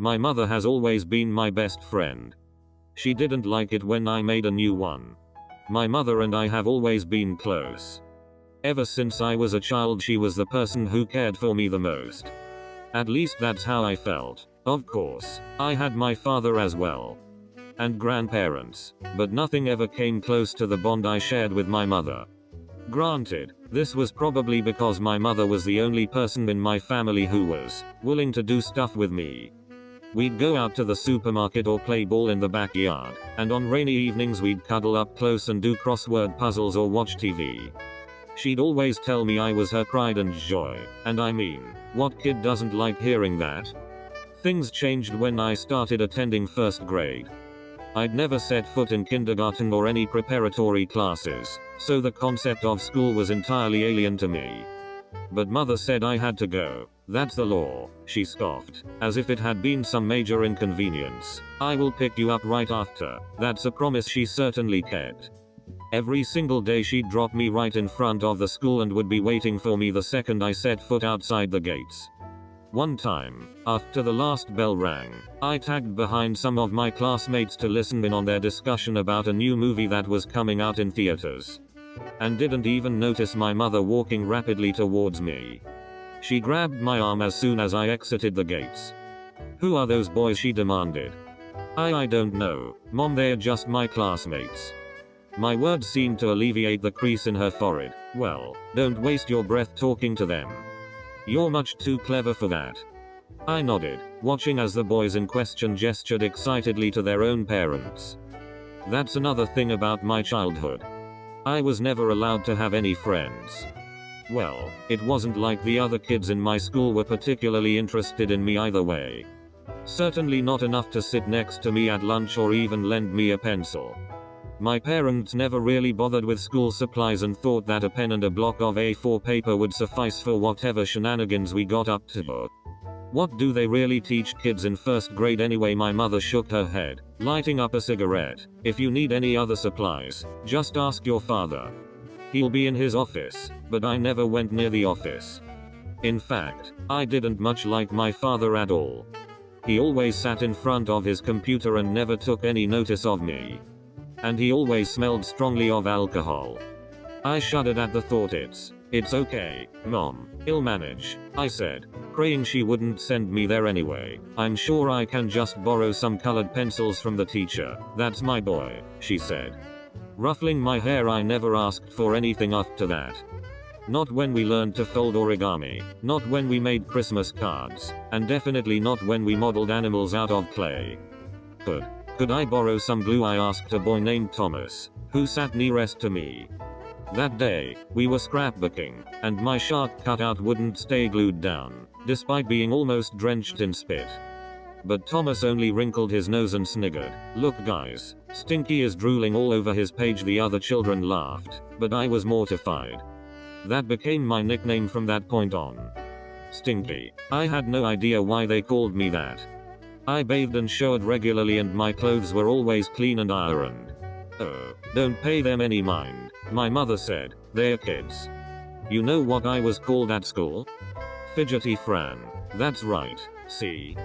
My mother has always been my best friend. She didn't like it when I made a new one. My mother and I have always been close. Ever since I was a child, she was the person who cared for me the most. At least that's how I felt. Of course, I had my father as well. And grandparents, but nothing ever came close to the bond I shared with my mother. Granted, this was probably because my mother was the only person in my family who was willing to do stuff with me. We'd go out to the supermarket or play ball in the backyard, and on rainy evenings we'd cuddle up close and do crossword puzzles or watch TV. She'd always tell me I was her pride and joy, and I mean, what kid doesn't like hearing that? Things changed when I started attending first grade. I'd never set foot in kindergarten or any preparatory classes, so the concept of school was entirely alien to me. But mother said I had to go. That's the law, she scoffed, as if it had been some major inconvenience. I will pick you up right after. That's a promise she certainly kept. Every single day she'd drop me right in front of the school and would be waiting for me the second I set foot outside the gates. One time, after the last bell rang, I tagged behind some of my classmates to listen in on their discussion about a new movie that was coming out in theaters. And didn't even notice my mother walking rapidly towards me. She grabbed my arm as soon as I exited the gates. "Who are those boys?" she demanded. I don't know, Mom, they're just my classmates." My words seemed to alleviate the crease in her forehead. "Well, don't waste your breath talking to them. You're much too clever for that." I nodded, watching as the boys in question gestured excitedly to their own parents. That's another thing about my childhood. I was never allowed to have any friends. Well, it wasn't like the other kids in my school were particularly interested in me either way. Certainly not enough to sit next to me at lunch or even lend me a pencil. My parents never really bothered with school supplies and thought that a pen and a block of A4 paper would suffice for whatever shenanigans we got up to. What do they really teach kids in first grade anyway? My mother shook her head, lighting up a cigarette. "If you need any other supplies, just ask your father. He'll be in his office." But I never went near the office. In fact, I didn't much like my father at all. He always sat in front of his computer and never took any notice of me. And he always smelled strongly of alcohol. I shuddered at the thought. It's okay, Mom, I'll manage," I said, praying she wouldn't send me there anyway. "I'm sure I can just borrow some colored pencils from the teacher. That's my boy," she said. Ruffling my hair, I never asked for anything after that. Not when we learned to fold origami, not when we made Christmas cards, and definitely not when we modeled animals out of clay. Could I borrow some glue? I asked a boy named Thomas, who sat nearest to me. That day, we were scrapbooking, and my shark cutout wouldn't stay glued down, despite being almost drenched in spit. But Thomas only wrinkled his nose and sniggered. "Look guys, Stinky is drooling all over his page." The other children laughed, but I was mortified. That became my nickname from that point on. Stinky. I had no idea why they called me that. I bathed and showered regularly and my clothes were always clean and ironed. "Oh, don't pay them any mind," my mother said. "They're kids." You know what I was called at school? Fidgety Fran. That's right, see?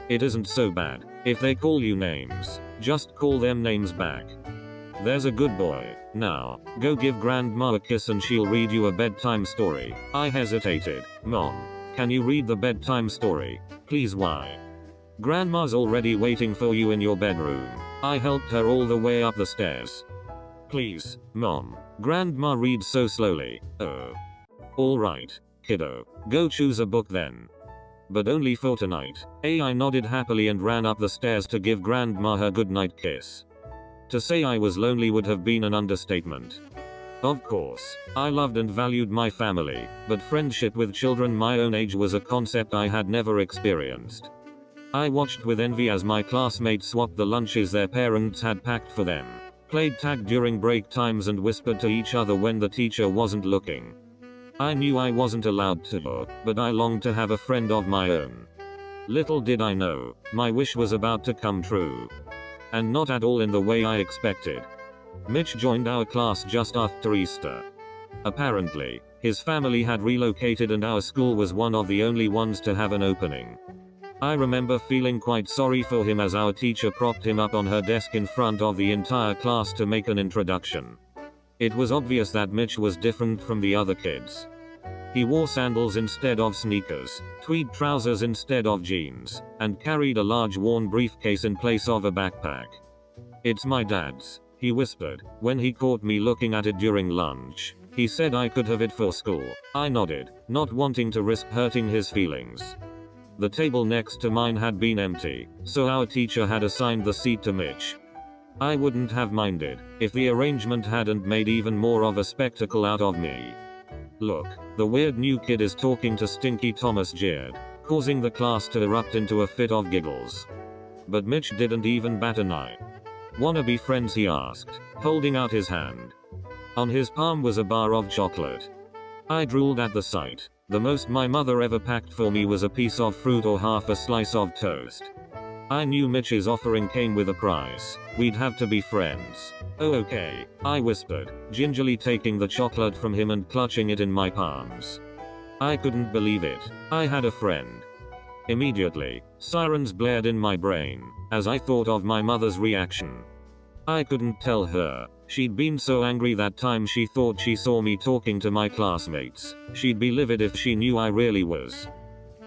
It isn't so bad. If they call you names, just call them names back. There's a good boy. Now, go give Grandma a kiss and she'll read you a bedtime story. I hesitated. "Mom, can you read the bedtime story? Please." "Why? Grandma's already waiting for you in your bedroom." I helped her all the way up the stairs. "Please, Mom. Grandma reads so slowly." "Oh. Alright, kiddo. Go choose a book then. But only for tonight." I nodded happily and ran up the stairs to give Grandma her goodnight kiss. To say I was lonely would have been an understatement. Of course, I loved and valued my family, but friendship with children my own age was a concept I had never experienced. I watched with envy as my classmates swapped the lunches their parents had packed for them, played tag during break times and whispered to each other when the teacher wasn't looking. I knew I wasn't allowed to, but I longed to have a friend of my own. Little did I know, my wish was about to come true. And not at all in the way I expected. Mitch joined our class just after Easter. Apparently, his family had relocated and our school was one of the only ones to have an opening. I remember feeling quite sorry for him as our teacher propped him up on her desk in front of the entire class to make an introduction. It was obvious that Mitch was different from the other kids. He wore sandals instead of sneakers, tweed trousers instead of jeans, and carried a large worn briefcase in place of a backpack. "It's my dad's," he whispered, when he caught me looking at it during lunch. He said I could have it for school. I nodded, not wanting to risk hurting his feelings. The table next to mine had been empty, so our teacher had assigned the seat to Mitch. I wouldn't have minded, if the arrangement hadn't made even more of a spectacle out of me. "Look, the weird new kid is talking to Stinky," Thomas jeered, causing the class to erupt into a fit of giggles. But Mitch didn't even bat an eye. "Wanna be friends?" he asked, holding out his hand. On his palm was a bar of chocolate. I drooled at the sight. The most my mother ever packed for me was a piece of fruit or half a slice of toast. I knew Mitch's offering came with a price. We'd have to be friends. "Oh, okay," I whispered, gingerly taking the chocolate from him and clutching it in my palms. I couldn't believe it. I had a friend. Immediately, sirens blared in my brain, as I thought of my mother's reaction. I couldn't tell her. She'd been so angry that time she thought she saw me talking to my classmates. She'd be livid if she knew I really was.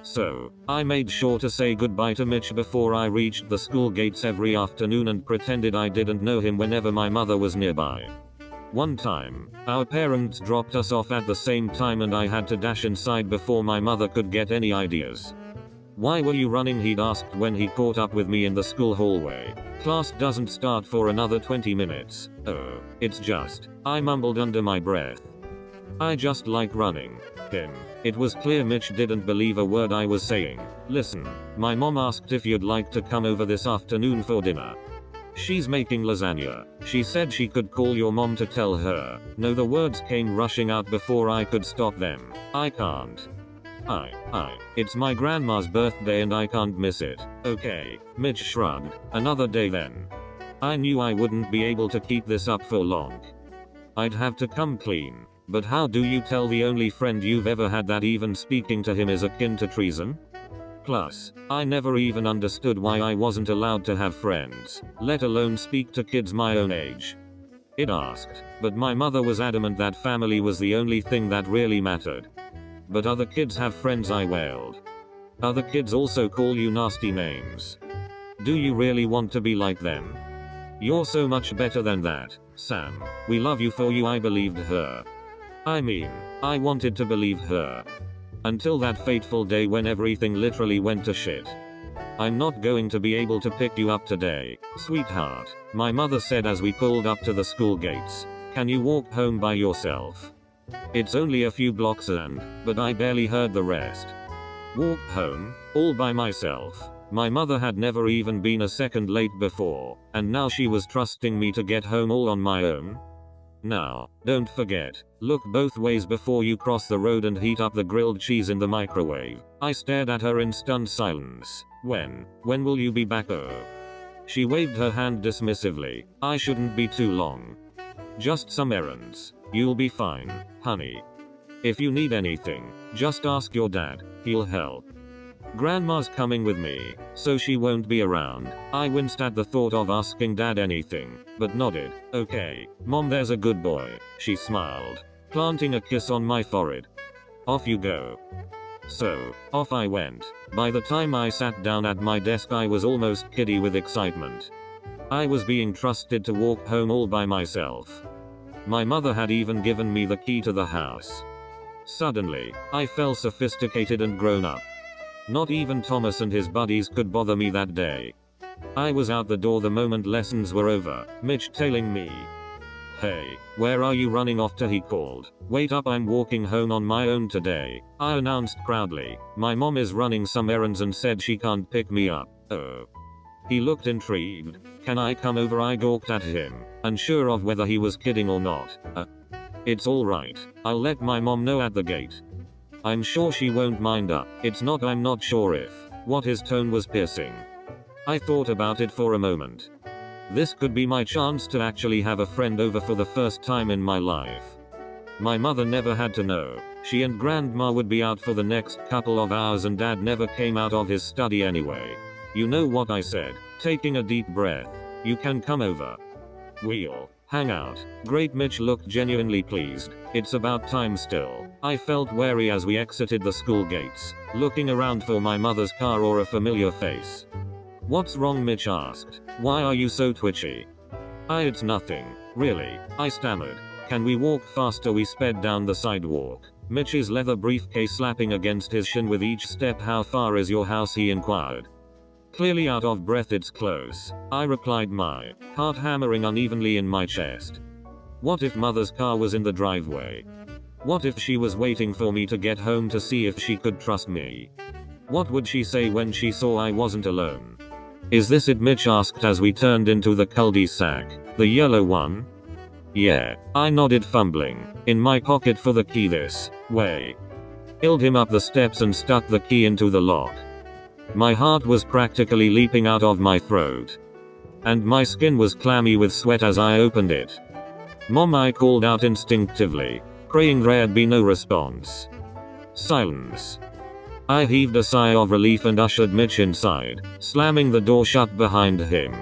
So, I made sure to say goodbye to Mitch before I reached the school gates every afternoon and pretended I didn't know him whenever my mother was nearby. One time, our parents dropped us off at the same time and I had to dash inside before my mother could get any ideas. "Why were you running?" he'd asked when he caught up with me in the school hallway. "Class doesn't start for another 20 minutes. "Oh, it's just," I mumbled under my breath. "I just like running." It was clear Mitch didn't believe a word I was saying. "Listen, my mom asked if you'd like to come over this afternoon for dinner. She's making lasagna. She said she could call your mom to tell her." No, the words came rushing out before I could stop them. "I can't. It's my grandma's birthday and I can't miss it." "Okay," Mitch shrugged. "Another day then." I knew I wouldn't be able to keep this up for long. I'd have to come clean. But how do you tell the only friend you've ever had that even speaking to him is akin to treason? Plus, I never even understood why I wasn't allowed to have friends, let alone speak to kids my own age. It asked, but my mother was adamant that family was the only thing that really mattered. "But other kids have friends," I wailed. "Other kids also call you nasty names. Do you really want to be like them? You're so much better than that, Sam. We love you for you." I believed her. I mean, I wanted to believe her. Until that fateful day when everything literally went to shit. "I'm not going to be able to pick you up today, sweetheart," my mother said as we pulled up to the school gates. "Can you walk home by yourself? It's only a few blocks but I barely heard the rest." Walk home? All by myself? My mother had never even been a second late before, and now she was trusting me to get home all on my own? "Now, don't forget, look both ways before you cross the road and heat up the grilled cheese in the microwave." I stared at her in stunned silence. When will you be back?" "Oh." She waved her hand dismissively. "I shouldn't be too long. Just some errands. You'll be fine, honey. If you need anything, just ask your dad, he'll help." "Grandma's coming with me, so she won't be around." I winced at the thought of asking dad anything, but nodded. "Okay, mom, there's a good boy," she smiled, planting a kiss on my forehead. "Off you go." So, off I went. By the time I sat down at my desk I was almost giddy with excitement. I was being trusted to walk home all by myself. My mother had even given me the key to the house. Suddenly, I felt sophisticated and grown up. Not even Thomas and his buddies could bother me that day. I was out the door the moment lessons were over, Mitch tailing me. "Hey, where are you running off to?" he called. "Wait up, I'm walking home on my own today," I announced proudly. "My mom is running some errands and said she can't pick me up." "Oh." He looked intrigued. "Can I come over?" I gawked at him, unsure of whether he was kidding or not. It's alright. I'll let my mom know at the gate. I'm sure she won't mind." It's not, I'm not sure if." What, his tone was piercing. I thought about it for a moment. This could be my chance to actually have a friend over for the first time in my life. My mother never had to know. She and Grandma would be out for the next couple of hours and Dad never came out of his study anyway. You know what I said, taking a deep breath. You can come over. We'll hang out. Great. Mitch looked genuinely pleased. It's about time still. I felt wary as we exited the school gates, looking around for my mother's car or a familiar face. What's wrong? Mitch asked. Why are you so twitchy? It's nothing, really, I stammered. Can we walk faster? We sped down the sidewalk, Mitch's leather briefcase slapping against his shin with each step. How far is your house? He inquired. Clearly out of breath. It's close, I replied, my heart hammering unevenly in my chest. What if Mother's car was in the driveway? What if she was waiting for me to get home to see if she could trust me? What would she say when she saw I wasn't alone? Is this it? Mitch asked as we turned into the cul-de-sac. The yellow one? Yeah, I nodded, fumbling in my pocket for the key. This way. Iled him up the steps and stuck the key into the lock. My heart was practically leaping out of my throat, and my skin was clammy with sweat as I opened it. Mom, I called out instinctively, praying there'd be no response. Silence. I heaved a sigh of relief and ushered Mitch inside, slamming the door shut behind him.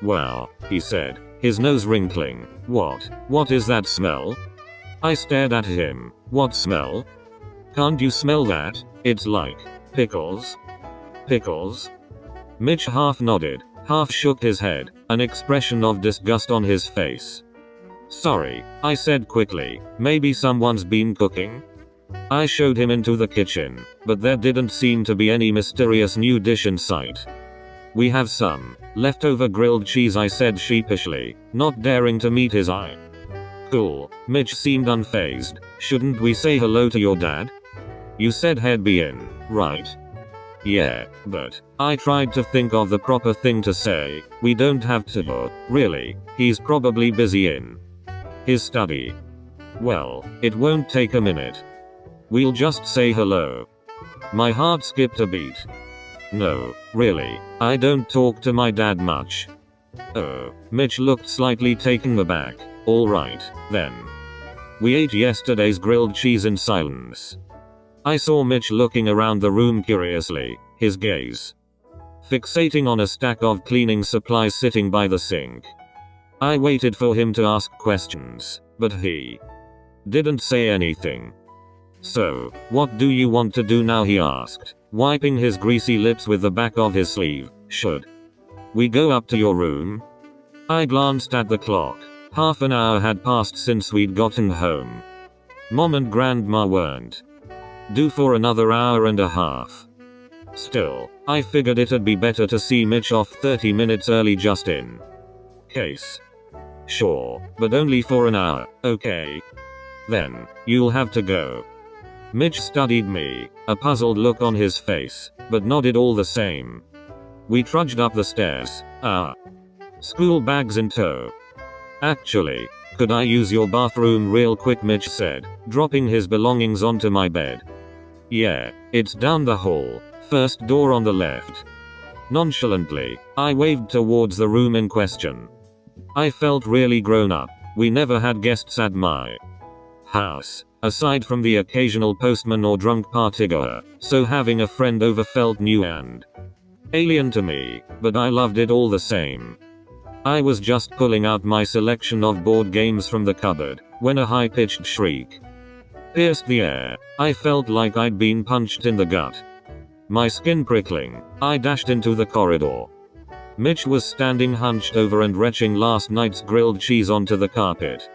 Well, he said, his nose wrinkling. What is that smell? I stared at him. What smell? Can't you smell that? It's like pickles. Pickles? Mitch half nodded, half shook his head, an expression of disgust on his face. Sorry, I said quickly, maybe someone's been cooking? I showed him into the kitchen, but there didn't seem to be any mysterious new dish in sight. We have some leftover grilled cheese, I said sheepishly, not daring to meet his eye. Cool, Mitch seemed unfazed. Shouldn't we say hello to your dad? You said he'd be in, right? Yeah, but I tried to think of the proper thing to say. We don't have to, really. He's probably busy in his study. Well, it won't take a minute. We'll just say hello. My heart skipped a beat. No, really, I don't talk to my dad much. Oh, Mitch looked slightly taken aback. All right, then. We ate yesterday's grilled cheese in silence. I saw Mitch looking around the room curiously, his gaze fixating on a stack of cleaning supplies sitting by the sink. I waited for him to ask questions, but he didn't say anything. So, what do you want to do now? He asked, wiping his greasy lips with the back of his sleeve. Should we go up to your room? I glanced at the clock. Half an hour had passed since we'd gotten home. Mom and Grandma weren't due for another hour and a half. Still, I figured it'd be better to see Mitch off 30 minutes early just in case. Sure, but only for an hour, okay? Then, you'll have to go. Mitch studied me, a puzzled look on his face, but nodded all the same. We trudged up the stairs, school bags in tow. Actually, could I use your bathroom real quick? Mitch said, dropping his belongings onto my bed. Yeah, it's down the hall, first door on the left. Nonchalantly, I waved towards the room in question. I felt really grown up. We never had guests at my house, aside from the occasional postman or drunk partygoer, so having a friend over felt new and alien to me, but I loved it all the same. I was just pulling out my selection of board games from the cupboard, when a high-pitched shriek pierced the air. I felt like I'd been punched in the gut. My skin prickling, I dashed into the corridor. Mitch was standing hunched over and retching last night's grilled cheese onto the carpet.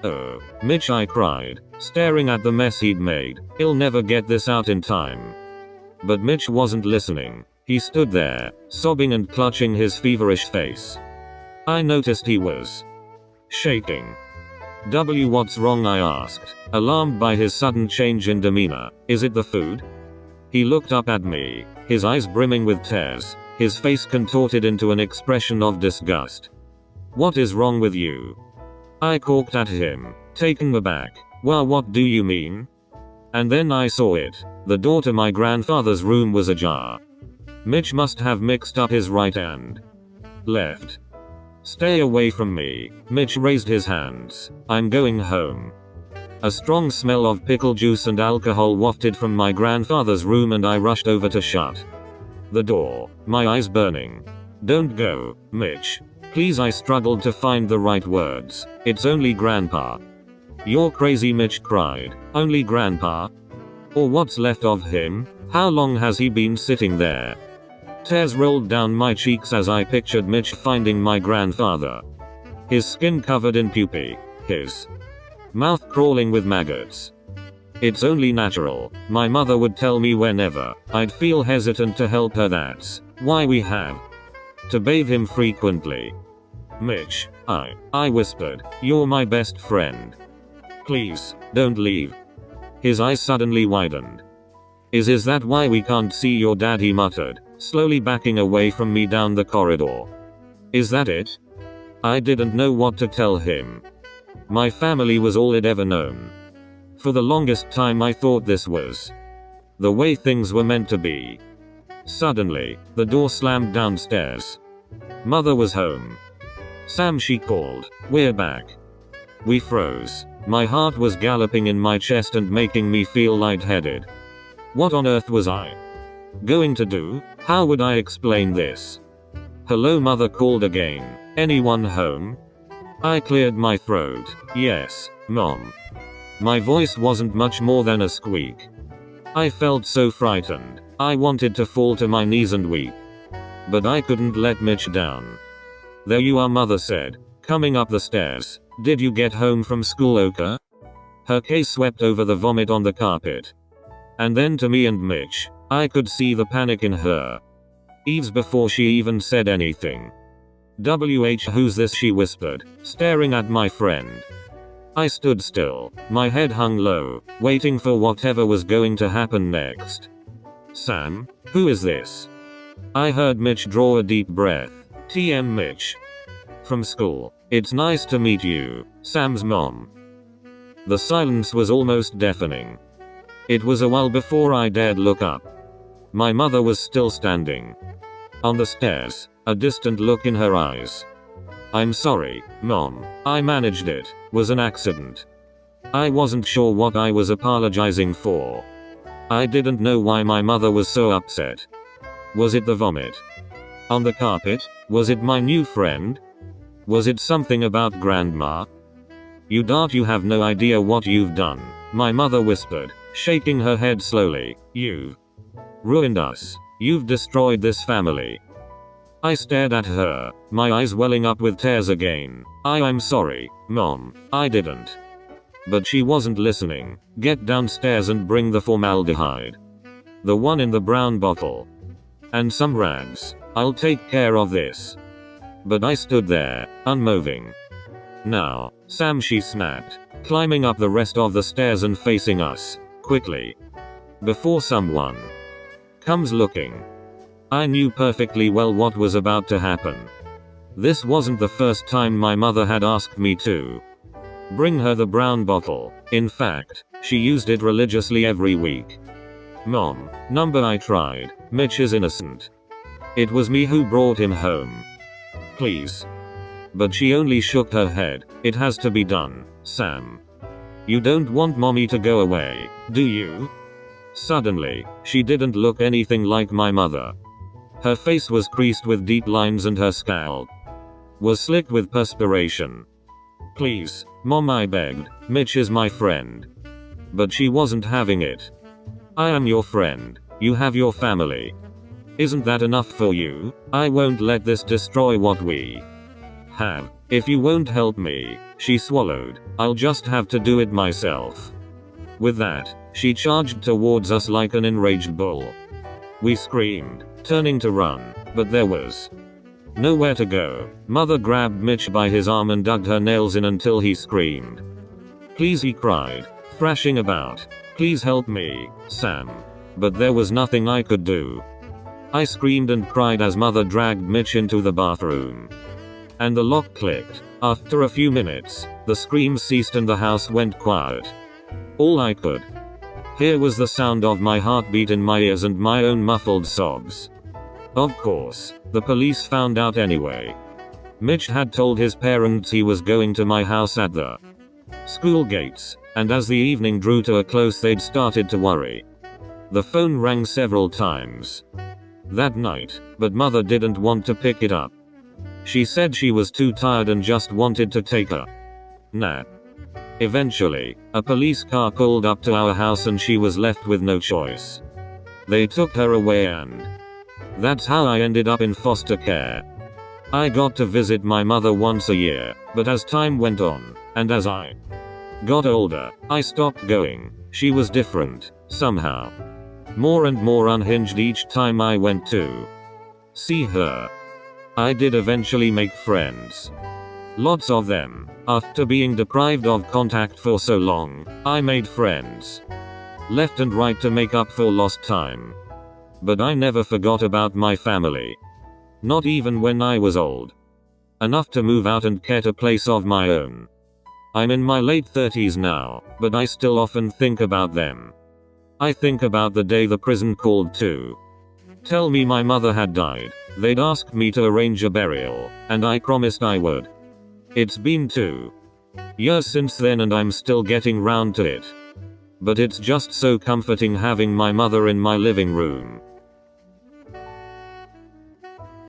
Oh, Mitch, I cried, staring at the mess he'd made. He'll never get this out in time. But Mitch wasn't listening. He stood there, sobbing and clutching his feverish face. I noticed he was shaking. What's wrong? I asked, alarmed by his sudden change in demeanor. Is it the food? He looked up at me, his eyes brimming with tears, his face contorted into an expression of disgust. What is wrong with you? I gawked at him, taken aback. Well, what do you mean? And then I saw it. The door to my grandfather's room was ajar. Mitch must have mixed up his right and left. Stay away from me. Mitch raised his hands. I'm going home. A strong smell of pickle juice and alcohol wafted from my grandfather's room and I rushed over to shut the door, my eyes burning. "Don't go, Mitch. Please." I struggled to find the right words. "It's only Grandpa." "You're crazy," Mitch cried. "Only Grandpa? Or what's left of him? How long has he been sitting there?" Tears rolled down my cheeks as I pictured Mitch finding my grandfather. His skin covered in pupae. His mouth crawling with maggots. "It's only natural," my mother would tell me whenever I'd feel hesitant to help her. "That's why we have to bathe him frequently." "Mitch, I whispered, "you're my best friend. Please, don't leave." His eyes suddenly widened. Is that why we can't see your dad?" he muttered, slowly backing away from me down the corridor. "Is that it?" I didn't know what to tell him. My family was all I'd ever known. For the longest time I thought this was the way things were meant to be. Suddenly, the door slammed downstairs. Mother was home. "Sam," she called, "we're back." We froze. My heart was galloping in my chest and making me feel lightheaded. What on earth was I going to do? How would I explain this? "Hello," Mother called again. "Anyone home?" I cleared my throat. "Yes, Mom." My voice wasn't much more than a squeak. I felt so frightened. I wanted to fall to my knees and weep. But I couldn't let Mitch down. "There you are," Mother said, coming up the stairs. "Did you get home from school, okay?" Her gaze swept over the vomit on the carpet. And then to me and Mitch. I could see the panic in her eyes before she even said anything. Who's this?" she whispered, staring at my friend. I stood still, my head hung low, waiting for whatever was going to happen next. "Sam? Who is this?" I heard Mitch draw a deep breath. "TM Mitch. From school. It's nice to meet you, Sam's mom." The silence was almost deafening. It was a while before I dared look up. My mother was still standing on the stairs, a distant look in her eyes. "I'm sorry, Mom. I managed it. Was an accident." I wasn't sure what I was apologizing for. I didn't know why my mother was so upset. Was it the vomit on the carpet? Was it my new friend? Was it something about Grandma? "You have no idea what you've done," my mother whispered, shaking her head slowly. "You've ruined us. You've destroyed this family." I stared at her, my eyes welling up with tears again. I'm sorry, Mom. I didn't." But she wasn't listening. "Get downstairs and bring the formaldehyde. The one in the brown bottle. And some rags. I'll take care of this." But I stood there, unmoving. "Now, Sam," she snapped, climbing up the rest of the stairs and facing us, quickly. "Before someone comes looking." I knew perfectly well what was about to happen. This wasn't the first time my mother had asked me to bring her the brown bottle. In fact, she used it religiously every week. "Mom, number," I tried. "Mitch is innocent. It was me who brought him home. Please." But she only shook her head. "It has to be done, Sam. You don't want Mommy to go away, do you?" Suddenly, she didn't look anything like my mother. Her face was creased with deep lines and her scalp was slicked with perspiration. "Please, Mom," I begged. "Mitch is my friend." But she wasn't having it. "I am your friend. You have your family. Isn't that enough for you? I won't let this destroy what we have. If you won't help me," she swallowed, "I'll just have to do it myself." With that, she charged towards us like an enraged bull. We screamed, turning to run, but there was nowhere to go. Mother grabbed Mitch by his arm and dug her nails in until he screamed. "Please," he cried, thrashing about. "Please help me, Sam." But there was nothing I could do. I screamed and cried as Mother dragged Mitch into the bathroom. And the lock clicked. After a few minutes, the screams ceased and the house went quiet. All I could hear was the sound of my heartbeat in my ears and my own muffled sobs. Of course, the police found out anyway. Mitch had told his parents he was going to my house at the school gates, and as the evening drew to a close they'd started to worry. The phone rang several times that night, but mother didn't want to pick it up. She said she was too tired and just wanted to take a nap. Eventually, a police car pulled up to our house and she was left with no choice. They took her away, and that's how I ended up in foster care. I got to visit my mother once a year, but as time went on, and as I got older, I stopped going. She was different, somehow. More and more unhinged each time I went to see her. I did eventually make friends. Lots of them. After being deprived of contact for so long, I made friends left and right to make up for lost time. But I never forgot about my family. Not even when I was old enough to move out and get a place of my own. I'm in my late 30s now, but I still often think about them. I think about the day the prison called to tell me my mother had died. They'd asked me to arrange a burial, and I promised I would. It's been 2 years since then and I'm still getting round to it. But it's just so comforting having my mother in my living room.